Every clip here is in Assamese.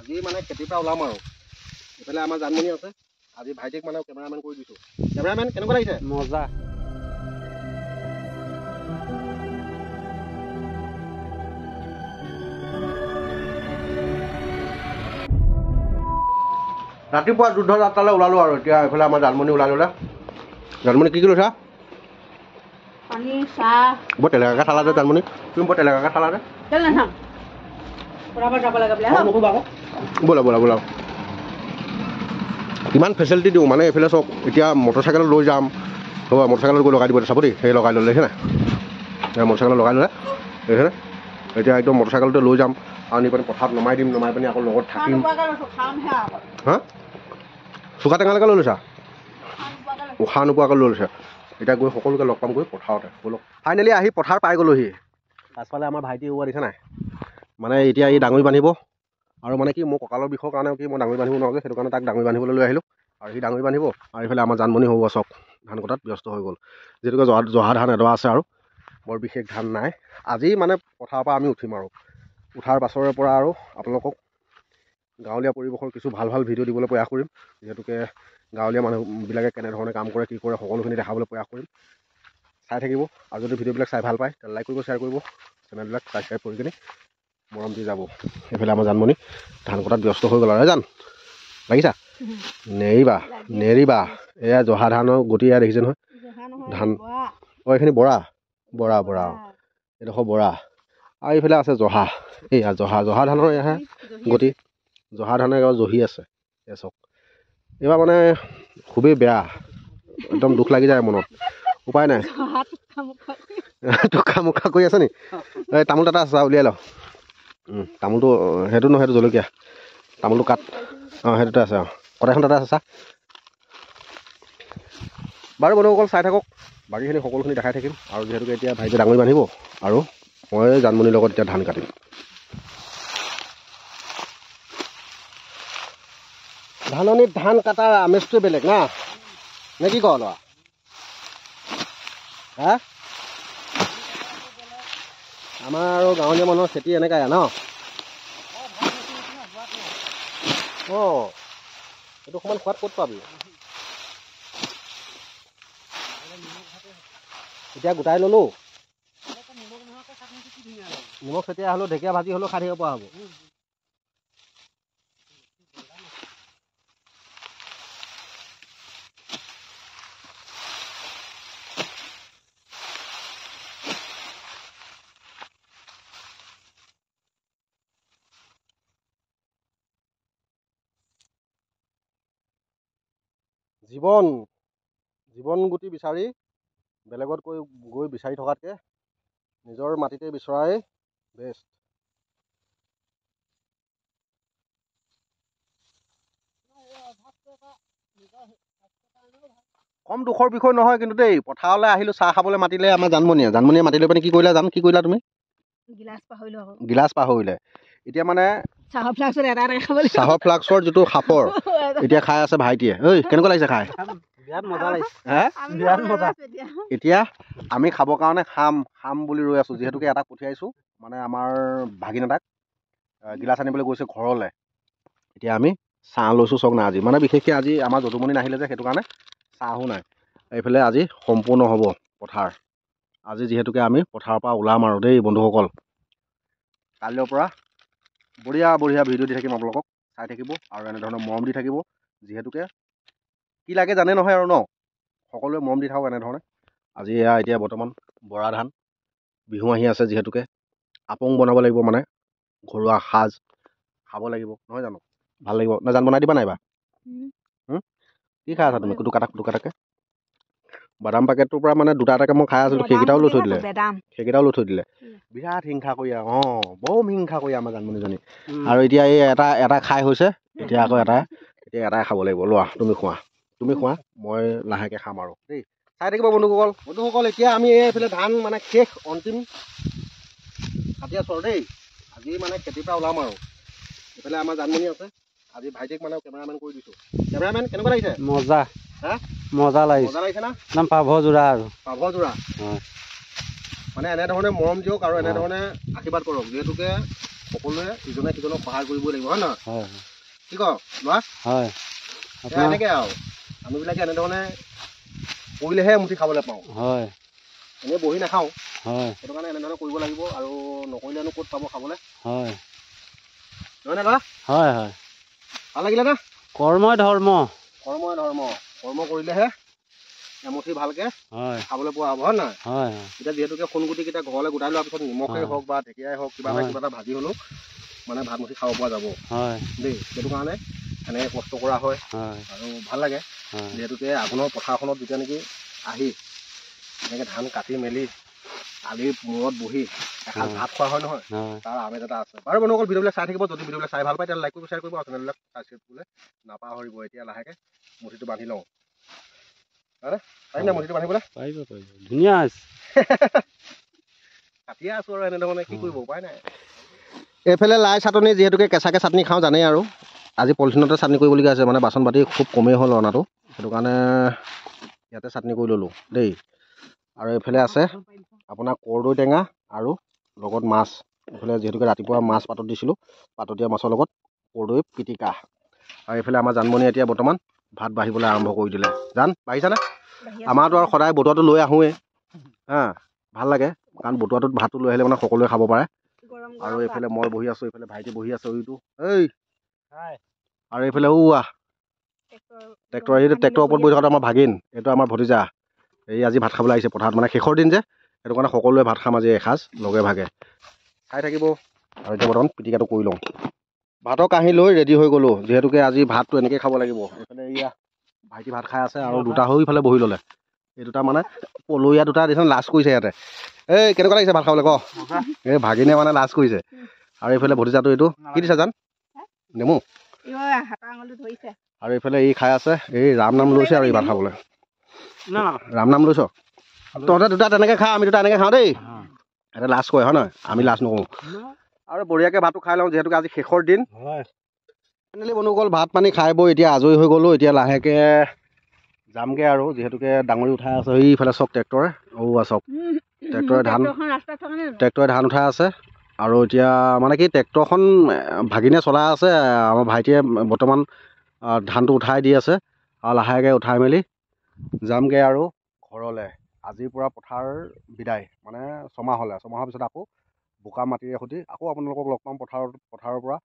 আজি মানে খেতিৰ পৰা ওলাম আৰু এইফালে আমাৰ জানমণি আছে আজি ভাইটিক মানে কেমেৰামেন কৰি দিছোঁ কেমেৰামেন কেনেকুৱা লাগিছে মজা ৰাতিপুৱা যুদ্ধ যাত্ৰালৈ ওলালোঁ আৰু এতিয়া এইফালে আমাৰ জানমণি ওলাই ল'লে জানমণি কি লৈছা পানী চাহ বৰ তেলেকাকৈ খালা যে জানমণি তুমি বৰ তেলেকাকৈ খালা যে তেল নাখাম বৰাবৰ যাব লাগে বোলে নক'বা আকৌ ব'লা ব'লা ব'লা কিমান ফেচিলিটি দিওঁ মানে এইফালে চাওক এতিয়া মটৰচাইকেলত লৈ যাম হ'ব মটৰচাইকেলত গৈ লগাই দিব চাব দেই সেই লগাই ল'লে দেখিছে নাই মটৰচাইকেলত লগাই ল'লে দেখিছেনে এতিয়া একদম মটৰচাইকেলতে লৈ যাম আৰু নি পিনে পথাৰত নমাই দিম নমাই পিনি আকৌ লগত থাকিম হা চুকা টেঙালৈকে লৈ লৈছা উশাহ নোপোৱাকৈ লৈ লৈছে এতিয়া গৈ সকলোকে লগ পাম গৈ পথাৰতে ব'লক ফাইনেলি আহি পথাৰ পাই গ'লোহি পাছফালে আমাৰ ভাইটি ওৱা দিছে নাই মানে এতিয়া এই ডাঙৰি বান্ধিব আৰু মানে কি মোৰ কঁকালৰ বিষৰ কাৰণে কি মই ডাঙৰি বান্ধিব নোৱাৰোঁ সেইটো কাৰণে তাক ডাঙৰি বান্ধিবলৈ লৈ আহিলোঁ আৰু সি ডাঙৰি বান্ধিব আৰু এইফালে আমাৰ জানমণি হ'ব চক ধান কটাত ব্যস্ত হৈ গ'ল যিহেতুকে জহা ধান এডৰা আছে আৰু বৰ বিশেষ ধান নাই আজি মানে পথাৰৰ পৰা আমি উঠিম আৰু উঠাৰ পাছৰে পৰা আৰু আপোনালোকক গাঁৱলীয়া পৰিৱেশৰ কিছু ভাল ভাল ভিডিঅ' দিবলৈ প্ৰয়াস কৰিম যিহেতুকে গাঁৱলীয়া মানুহবিলাকে কেনেধৰণে কাম কৰে কি কৰে সকলোখিনি দেখাবলৈ প্ৰয়াস কৰিম চাই থাকিব আৰু যদি ভিডিঅ'বিলাক চাই ভাল পায় তেনে লাইক কৰিব শ্বেয়াৰ কৰিব চেনেলবিলাক ছাবস্ক্ৰাইব কৰি কিনে মৰম দি যাব এইফালে আমাৰ জানমণি ধান কটাত ব্যস্ত হৈ গ'ল আৰু জান লাগিছা নেৰিবা নেৰিবা এয়া জহা ধানৰ গতি এয়া দেখিছে নহয় ধান অঁ এইখিনি বৰা বৰা বৰা এইডোখৰ বৰা আৰু এইফালে আছে জহা এইয়া জহা ধানৰ এয়াহে গতি জহা ধানে একেবাৰে জহি আছে এয়া চাওক এইবাৰ মানে খুবেই বেয়া একদম দুখ লাগি যায় মনত উপায় নাই টুকা মুখা কৰি আছে নি এই তামোল এটা আছে উলিয়াই লওঁ তামোলটো সেইটো নহয় সেইটো জলকীয়া তামোলটো কাট অঁ সেইটোতে আছে অঁ কটাইখন তাতে আছে চা বাৰু বন্ধুসকল চাই থাকক বাকীখিনি সকলোখিনি দেখাই থাকিম আৰু যিহেতুকে এতিয়া ভাইটি ডাঙৰি বান্ধিব আৰু মই জানমণিৰ লগত এতিয়া ধান কাটিম ধাননিত ধান কটাৰ আমেজটোৱে বেলেগ না নে কি কওঁ ল'ৰা হা আমাৰ আৰু গাঁৱলীয়া মানুহৰ খেতি এনেকাই ন অঁ এইটো সমান সোৱাদ ক'ত পাবি এতিয়া গোটাই ল'লোঁ নিমখ চেতিয়া হ'লেও ঢেকীয়া ভাজি হ'লেও খাই থাকিব পৰা হ'ব জীৱন গুটি বিচাৰি বেলেগত গৈ বিচাৰি থকাতকৈ নিজৰ মাটিতে বিচৰাই বেষ্ট কম দুখৰ বিষয় নহয় কিন্তু দেই পথাৰলৈ আহিলোঁ চাহ খাবলৈ মাতিলে আমাৰ জানমণিয়ে মাতি লৈ পিনে কি কৰিলা জানো কি কৰিলা তুমি গিলাচ পাহৰিলে এতিয়া মানে চাহৰ ফ্লাক্সৰ যিটো সাফৰ এতিয়া খাই আছে ভাইটিয়ে ঐ কেনেকুৱা লাগিছে খাই বিৰাট মজা লাগিছে বিৰাট মজা এতিয়া আমি খাবৰ কাৰণে খাম বুলি ৰৈ আছোঁ যিহেতুকে এটাক পঠিয়াইছোঁ মানে আমাৰ ভাগিন এটাক গিলাচ আনিবলৈ গৈছে ঘৰলৈ এতিয়া আমি চাহ লৈছোঁ চাওক না আজি মানে বিশেষকৈ আজি আমাৰ যদুমণি নাহিলে যে সেইটো কাৰণে চাহো নাই এইফালে আজি সম্পূৰ্ণ হ'ব পথাৰ আজি যিহেতুকে আমি পথাৰৰ পৰা ওলাম আৰু দেই বন্ধুসকল কাইলৈৰ পৰা বঢ়িয়া ভিডিঅ' দি থাকিম আপোনালোকক চাই থাকিব আৰু এনেধৰণৰ মৰম দি থাকিব যিহেতুকে কি লাগে জানে নহয় আৰু ন সকলোৱে মৰম দি থাকক এনেধৰণে আজি এয়া এতিয়া বৰ্তমান বৰা ধান বিহু আহি আছে যিহেতুকে আপং বনাব লাগিব মানে ঘৰুৱা সাজ খাব লাগিব নহয় জানো ভাল লাগিব না জান বনাই দিবা নাইবা কি খাই আছা তুমি টুকাটাকে বাদাম পেকেটটোৰ পৰা মানে দুটা এটাকে মই খাই আছিলোঁ সেইকেইটাও লৈ থৈ দিলে বিৰাট হিংসা কৰি বম হিংসা কৰি আমাৰ জানমণিজনী আৰু এতিয়া এই এটা খাই হৈছে এতিয়া আকৌ এটাই খাব লাগিব লোৱা তুমি খোৱা মই লাহেকৈ খাম আৰু দেই চাই থাকিব বন্ধুসকল এতিয়া আমি এইফালে ধান মানে শেষ অন্তিম কাটি আছোঁ আৰু দেই আজি মানে খেতিৰ পৰা ওলাম আৰু এইফালে আমাৰ জানমণি আছে আজি ভাইটিক মানে কেমেৰামেন কৰি দিছোঁ কেমেৰামেন কেনেকুৱা লাগিছে মজা হা মজা লাগিছে না একদম পাভযোৰা আৰু মানে এনেধৰণে মৰম দিয়ক আৰু এনেধৰণে আশীৰ্বাদ কৰক যিহেতুকে সকলোৱে ইজনে সিজনক সহায় কৰিবই লাগিব, হয় নহয়? হয় কি কওঁ ল'ৰা? হয় এনেকৈ আৰু আমিবিলাকে এনেধৰণে কৰিলেহে মুঠি খাবলৈ পাওঁ। হয় এনেই বহি নাখাওঁ। হয় সেইটো কাৰণে এনেধৰণে কৰিব লাগিব আৰু নকৰিলেনো ক'ত পাব খাবলৈ, হয় নহয়নে ল'ৰা? হয় হয় ভাল লাগিলে না? কৰ্মই ধৰ্ম। কৰ্মই ধৰ্ম, কৰ্ম কৰিলেহে এমুঠি ভালকৈ হয় খাবলৈ পোৱা হ'ব, হয় নহয়? হয় এতিয়া যিহেতুকে সোণগুটিকেইটা ঘৰলৈ গোটাই লোৱাৰ পিছত নিমখেই হওক বা ঢেকীয়াই হওক কিবা এটা ভাজি হ'লেও মানে ভাতমুঠি খাব পৰা যাব হয় দেই। সেইটো কাৰণে এনেকৈ কষ্ট কৰা হয় হয় আৰু ভাল লাগে। যিহেতুকে আঘোণৰ পথাৰখনত যেতিয়া নেকি আহি এনেকৈ ধান কাটি মেলি আলিৰ মূৰত বহি এসাঁজ ভাত খোৱা হয় নহয়, তাৰ আমেজ এটা আছে। বাৰু বন্ধুসকল, ভিডিঅ'বিলাক চাই থাকিব। যদি ভিডিঅ'বিলাক চাই ভাল পায় তেতিয়াহ'লে লাইক কৰিব, শ্বেয়াৰ কৰিব আৰু চেনেলবিলাক ছাবস্ক্ৰাইব কৰিবলৈ নাপাহৰিব। এতিয়া লাহেকৈ মুঠিটো বান্ধি লওঁ, হয়নে? পাৰিম নে মুঠিটো বান্ধিবলৈ? পাৰিব পাৰিব, ধুনীয়া আছে। কাটিয়ে আছোঁ আৰু এনেধৰণে কি কৰিব, উপায় নাই। এইফালে লাই চাটনি, যিহেতুকে কেঁচাকৈ চাটনি খাওঁ জানেই আৰু আজি পলিথিনতে চাটনি কৰিবলগীয়া আছে, মানে বাচন বাতি খুব কমেই হ'ল অনাটো, সেইটো কাৰণে ইয়াতে চাটনি কৰি ল'লোঁ দেই। আৰু এইফালে আছে আপোনাৰ কৰ্দৈ টেঙা আৰু লগত মাছ। এইফালে যিহেতুকে ৰাতিপুৱা মাছ পাতত দিছিলোঁ, পাততীয়া মাছৰ লগত কৰ্দৈ পিটিকা। আৰু এইফালে আমাৰ জানমণি এতিয়া বৰ্তমান ভাত বাঢ়িবলৈ আৰম্ভ কৰি দিলে। জান বাঢ়িছেনে? আমাৰতো আৰু সদায় বতোৱাটো লৈ আহোঁৱেই, হা, ভাল লাগে কাৰণ বতোৱাটোত ভাতটো লৈ আহিলে মানে সকলোৱে খাব পাৰে। আৰু এইফালে মই বহি আছোঁ, এইফালে ভাইটি বহি আছে এইটো এই, আৰু এইফালে ট্ৰেক্টৰ, এইটো ট্ৰেক্টৰৰ ওপৰত বহি থকাটো আমাৰ ভাগিন, এইটো আমাৰ ভতিজা। এই আজি ভাত খাবলৈ আহিছে পথাৰত, মানে শেষৰ দিন যে, সেইটো কাৰণে সকলোৱে ভাত খাম আজি এসাঁজ লগে ভাগে, খাই থাকিব। আৰু এতিয়া বৰ্তমান পিটিকাটো কৰি লওঁ। ভাতৰ কাঁহী লৈ ৰেডি হৈ গ'লোঁ, যিহেতুকে আজি ভাতটো এনেকৈ খাব লাগিব। এইফালে এয়া ভাইটি ভাত খাই আছে আৰু দুটা হৈ ইফালে বহি ল'লে। এই দুটা মানে পলৰীয়া দুটা দেখিছোঁ লাজ কৰিছে ইয়াতে। এই কেনেকুৱা লাগিছে ভাত খাবলৈ ক? এই ভাগিনে মানে লাজ কৰিছে। আৰু এইফালে ভতিজাটো এইটো কি দিছে জান? নেমু। আৰু এইফালে ই খাই আছে, এই ৰাম নাম লৈছে আৰু ই ভাত খাবলৈ। ৰাম নাম লৈছ? তহঁতে দুটা তেনেকৈ খা, আমি দুটা এনেকৈ খাওঁ দেই। এটা লাজ কৰে, হয় নহয়? আমি লাজ নকৰোঁ। আৰু বঢ়িয়াকৈ ভাতটো খাই লওঁ, যিহেতুকে আজি শেষৰ দিন। ফাইনেলি বন্ধুসকল, ভাত পানী খাই বৈ এতিয়া আজৰি হৈ গ'লোঁ। এতিয়া লাহেকৈ যামগৈ আৰু, যিহেতুকে ডাঙৰি উঠাই আছে এইফালে চব ট্ৰেক্টৰে, চব ট্ৰেক্টৰে ধান উঠাই আছে। আৰু এতিয়া মানে কি ট্ৰেক্টৰখন ভাগিনে চলাই আছে, আমাৰ ভাইটিয়ে বৰ্তমান ধানটো উঠাই দি আছে। আৰু লাহেকৈ উঠাই মেলি যামগৈ আৰু ঘৰলৈ। আজিৰ পৰা পথাৰ বিদায়, মানে ছমাহৰ পিছত আকৌ বোকা মাটিৰে সৈতে আকৌ আপোনালোকক লগ পাম পথাৰৰ পৰা।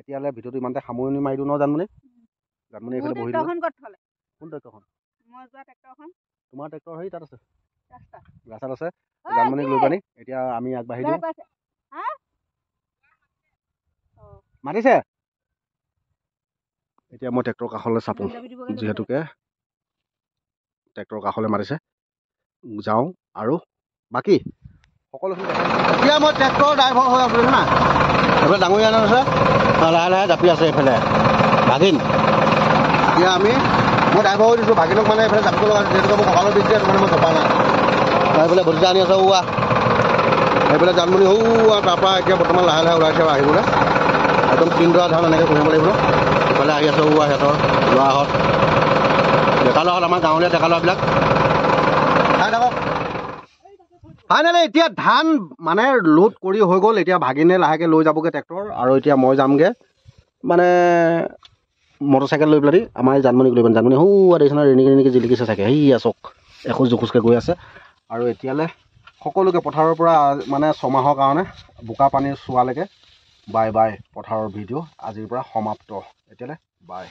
এতিয়ালৈ ভিডিঅ'টো ইমানতে সামৰণি মাৰি দিওঁ ন জানমণি? জানমণি এইফালে বহি দিওঁ। কোন ট্ৰেক্টৰখন? তোমাৰ ট্ৰেক্টৰ হেৰি তাত আছে, ৰাস্তাত আছে। জানমণিক লৈ পানি এতিয়া আমি আগবাঢ়ি দিওঁ। মাতিছে। এতিয়া মই ট্ৰেক্টৰৰ কাষলৈ চাপোঁ, যিহেতুকে ট্ৰেক্টৰৰ কাষলৈ মাতিছে। যাওঁ আৰু বাকী সকলোখিনি এতিয়া মই ট্ৰেক্টৰৰ ড্ৰাইভাৰ হৈ আছোঁ না। এইফালে ডাঙৰীয়া আছে, লাহে লাহে জাপি আছে এইফালে ভাগিন। এতিয়া মই ড্ৰাইভাৰ হৈ দিছোঁ, ভাগিনক মানে এইফালে জাপিব লগা আছে, যিহেতুকে মোৰ কঁকালৰ বিষ যে, সেইটো কাৰণে মই জপা নাই। এইফালে ভতিজা আনি আছে এইফালে জানমণি তাৰপৰা এতিয়া বৰ্তমান লাহে লাহে ওলাইছে আৰু আহিবলৈ। একদম তিনিডৰা ধান এনেকৈ কঢ়িয়াব লাগিব। ইফালে আহি আছে সিহঁতৰ ল'ৰাহঁত, ডেকা ল'ৰাহঁত, আমাৰ গাঁৱলীয়া ডেকা ল'ৰাবিলাক চাই থাকক। ফাইনেলি এতিয়া ধান মানে লোড কৰি হৈ গ'ল। এতিয়া ভাগিনে লাহেকৈ লৈ যাবগৈ ট্ৰেক্টৰ, আৰু এতিয়া মই যামগৈ মানে মটৰচাইকেল লৈ পেলাই আমাৰ এই জানমণিক লৈ পেলাই। জানমণি দেখিছে নহয়, ৰেণিকি জিলিকিছে চাগে, চক এখোজ দুখোজকৈ গৈ আছে। আৰু এতিয়ালৈ সকলোকে পথাৰৰ পৰা মানে ছমাহৰ কাৰণে বোকা পানী চোৱালৈকে বাই বাই। পথাৰৰ ভিডিঅ' আজিৰ পৰা সমাপ্ত। এতিয়ালৈ বাই।